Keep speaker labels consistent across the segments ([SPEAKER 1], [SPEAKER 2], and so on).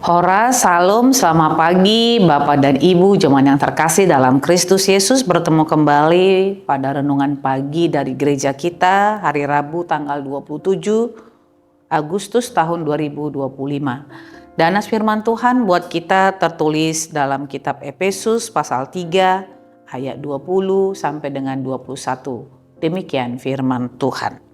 [SPEAKER 1] Hora, Salam, selamat pagi Bapak dan Ibu jemaat yang terkasih dalam Kristus Yesus. Bertemu kembali pada renungan pagi dari gereja kita hari Rabu tanggal 27 Agustus tahun 2025. Dan firman Tuhan buat kita tertulis dalam kitab Efesus pasal 3 ayat 20 sampai dengan 21. Demikian firman Tuhan.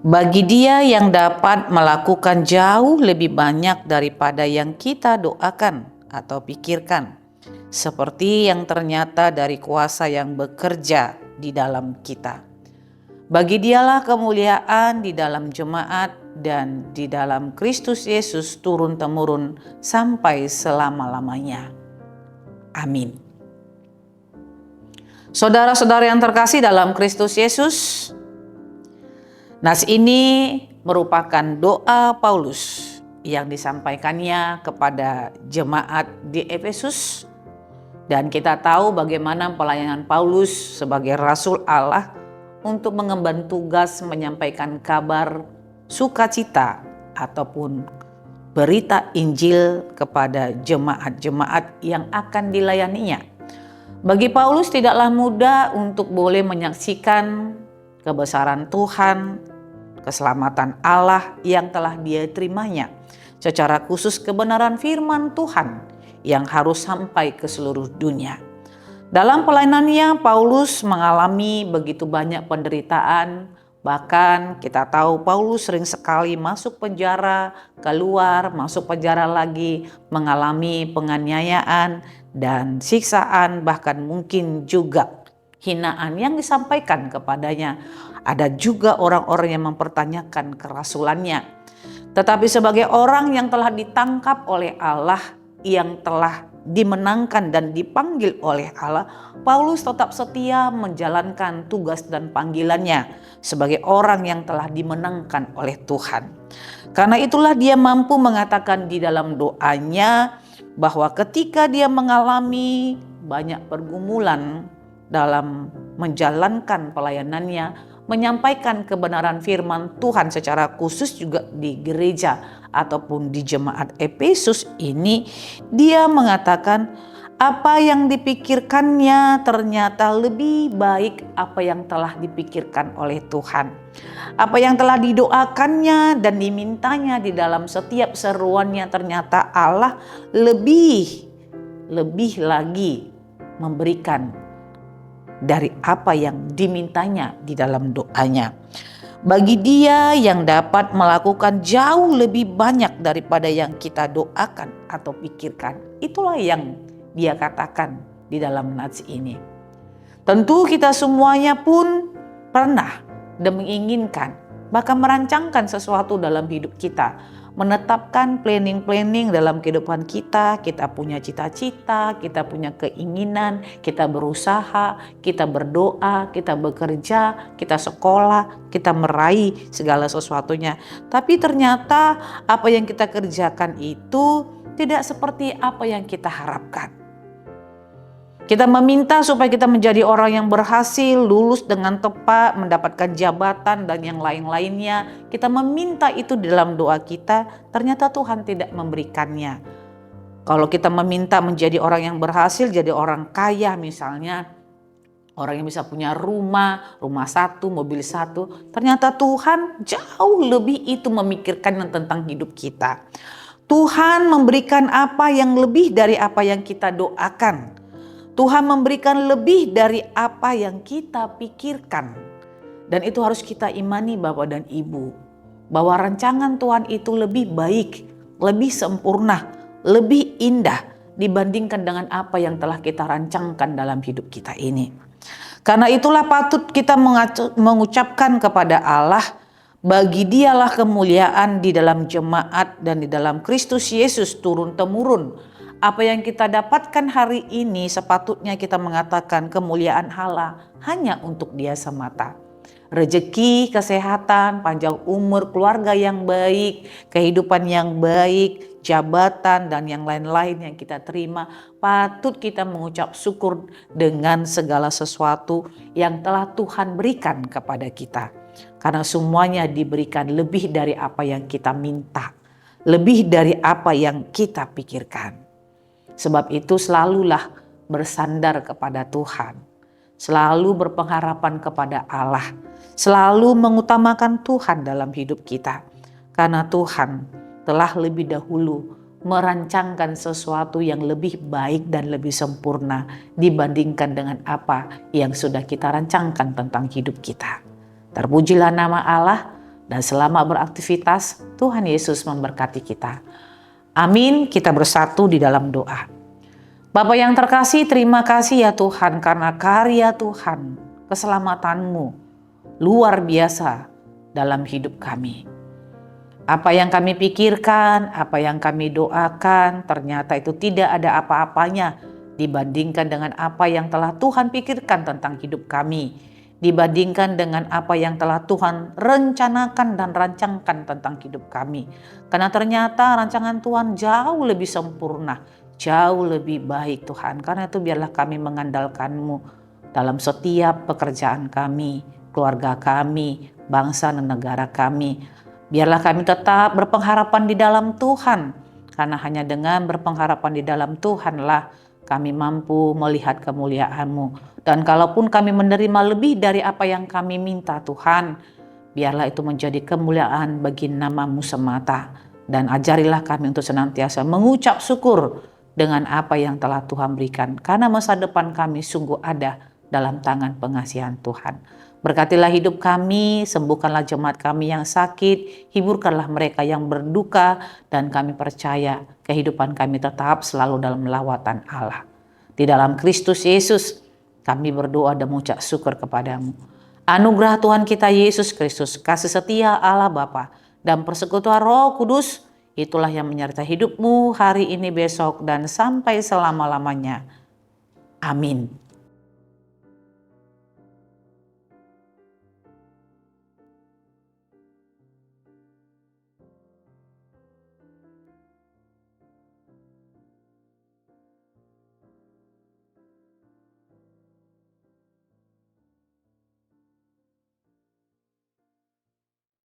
[SPEAKER 1] Bagi Dia yang dapat melakukan jauh lebih banyak daripada yang kita doakan atau pikirkan, seperti yang ternyata dari kuasa yang bekerja di dalam kita. Bagi Dialah kemuliaan di dalam jemaat dan di dalam Kristus Yesus turun-temurun sampai selama-lamanya. Amin. Saudara-saudara yang terkasih dalam Kristus Yesus, nas ini merupakan doa Paulus yang disampaikannya kepada jemaat di Efesus, dan kita tahu bagaimana pelayanan Paulus sebagai Rasul Allah untuk mengemban tugas menyampaikan kabar sukacita ataupun berita Injil kepada jemaat-jemaat yang akan dilayaninya. Bagi Paulus tidaklah mudah untuk boleh menyaksikan kebesaran Tuhan, keselamatan Allah yang telah Dia terimanya, secara khusus kebenaran firman Tuhan yang harus sampai ke seluruh dunia. Dalam pelayanannya, Paulus mengalami begitu banyak penderitaan. Bahkan kita tahu Paulus sering sekali masuk penjara, keluar, masuk penjara lagi, mengalami penganiayaan dan siksaan, bahkan mungkin juga hinaan yang disampaikan kepadanya. Ada juga orang-orang yang mempertanyakan kerasulannya. Tetapi sebagai orang yang telah ditangkap oleh Allah, yang telah dimenangkan dan dipanggil oleh Allah, Paulus tetap setia menjalankan tugas dan panggilannya sebagai orang yang telah dimenangkan oleh Tuhan. Karena itulah dia mampu mengatakan di dalam doanya bahwa ketika dia mengalami banyak pergumulan dalam menjalankan pelayanannya, menyampaikan kebenaran firman Tuhan secara khusus juga di gereja ataupun di jemaat Efesus ini, dia mengatakan apa yang dipikirkannya ternyata lebih baik apa yang telah dipikirkan oleh Tuhan. Apa yang telah didoakannya dan dimintanya di dalam setiap seruannya, ternyata Allah lebih lagi memberikan dari apa yang dimintanya di dalam doanya. Bagi Dia yang dapat melakukan jauh lebih banyak daripada yang kita doakan atau pikirkan. Itulah yang Dia katakan di dalam nats ini. Tentu kita semuanya pun pernah dan menginginkan, bahkan merancangkan sesuatu dalam hidup kita. Menetapkan planning dalam kehidupan kita. Kita punya cita-cita, kita punya keinginan, kita berusaha, kita berdoa, kita bekerja, kita sekolah, kita meraih segala sesuatunya. Tapi ternyata apa yang kita kerjakan itu tidak seperti apa yang kita harapkan. Kita meminta supaya kita menjadi orang yang berhasil, lulus dengan tepat, mendapatkan jabatan dan yang lain-lainnya. Kita meminta itu dalam doa kita, ternyata Tuhan tidak memberikannya. Kalau kita meminta menjadi orang yang berhasil, jadi orang kaya misalnya, orang yang bisa punya rumah satu, mobil satu, ternyata Tuhan jauh lebih itu memikirkan tentang hidup kita. Tuhan memberikan apa yang lebih dari apa yang kita doakan. Tuhan memberikan lebih dari apa yang kita pikirkan. Dan itu harus kita imani Bapak dan Ibu, bahwa rancangan Tuhan itu lebih baik, lebih sempurna, lebih indah dibandingkan dengan apa yang telah kita rancangkan dalam hidup kita ini. Karena itulah patut kita mengucapkan kepada Allah, bagi Dialah kemuliaan di dalam jemaat dan di dalam Kristus Yesus turun-temurun. Apa yang kita dapatkan hari ini sepatutnya kita mengatakan kemuliaan Allah hanya untuk Dia semata. Rezeki, kesehatan, panjang umur, keluarga yang baik, kehidupan yang baik, jabatan dan yang lain-lain yang kita terima, patut kita mengucap syukur dengan segala sesuatu yang telah Tuhan berikan kepada kita. Karena semuanya diberikan lebih dari apa yang kita minta. lebih dari apa yang kita pikirkan. Sebab itu selalulah bersandar kepada Tuhan, selalu berpengharapan kepada Allah, selalu mengutamakan Tuhan dalam hidup kita. Karena Tuhan telah lebih dahulu merancangkan sesuatu yang lebih baik dan lebih sempurna dibandingkan dengan apa yang sudah kita rancangkan tentang hidup kita. Terpujilah nama Allah, dan selamat beraktivitas. Tuhan Yesus memberkati kita. Amin. Kita bersatu di dalam doa. Bapa yang terkasih, terima kasih ya Tuhan, karena karya Tuhan, keselamatanmu luar biasa dalam hidup kami. Apa yang kami pikirkan, apa yang kami doakan, ternyata itu tidak ada apa-apanya dibandingkan dengan apa yang telah Tuhan pikirkan tentang hidup kami, dibandingkan dengan apa yang telah Tuhan rencanakan dan rancangkan tentang hidup kami. Karena ternyata rancangan Tuhan jauh lebih sempurna, jauh lebih baik Tuhan. Karena itu biarlah kami mengandalkan-Mu dalam setiap pekerjaan kami, keluarga kami, bangsa dan negara kami. Biarlah kami tetap berpengharapan di dalam Tuhan, karena hanya dengan berpengharapan di dalam Tuhanlah kami mampu melihat kemuliaan-Mu. Dan kalaupun kami menerima lebih dari apa yang kami minta Tuhan, biarlah itu menjadi kemuliaan bagi nama-Mu semata. Dan ajarilah kami untuk senantiasa mengucap syukur dengan apa yang telah Tuhan berikan, karena masa depan kami sungguh ada dalam tangan pengasihan Tuhan. Berkatilah hidup kami, sembuhkanlah jemaat kami yang sakit, hiburkanlah mereka yang berduka, dan kami percaya kehidupan kami tetap selalu dalam lawatan Allah. Di dalam Kristus Yesus kami berdoa dan mengucap syukur kepadamu. Anugerah Tuhan kita Yesus Kristus, kasih setia Allah Bapa, dan persekutuan Roh Kudus, itulah yang menyertai hidupmu hari ini, besok, dan sampai selama-lamanya. Amin.